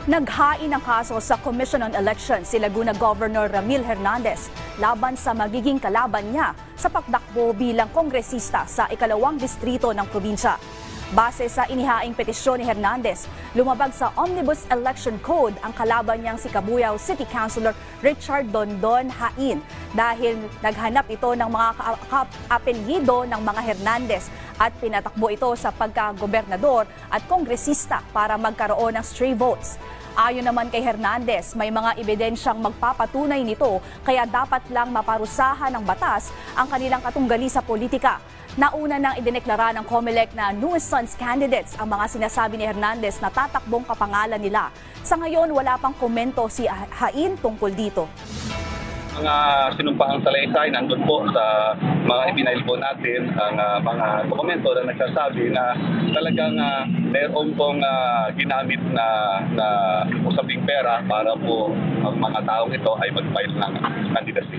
Naghain ng kaso sa Commission on Elections si Laguna Governor Ramil Hernandez laban sa magiging kalaban niya sa pagtakbo bilang kongresista sa ikalawang distrito ng probinsya. Base sa inihaing petisyon ni Hernandez, lumabag sa Omnibus Election Code ang kalaban niyang si Cabuyao City Councilor Richard Dondon Hain dahil naghanap ito ng mga apelyido ng mga Hernandez at pinatakbo ito sa pagkagobernador at kongresista para magkaroon ng stray votes. Ayon naman kay Hernandez, may mga ebidensyang magpapatunay nito kaya dapat lang maparusahan ng batas ang kanilang katunggali sa politika. Nauna nang idineklara ng COMELEC na nuisance candidates ang mga sinasabi ni Hernandez na tatakbong kapangalan nila. Sa ngayon, wala pang komento si Hain tungkol dito. Mga sinumpaang salaysay nandun po sa mga ipinail po natin ang mga dokumento na nagsasabi na talagang mayroon pong ginamit na usaping pera para po ang mga taong ito ay mag-file ng candidacy.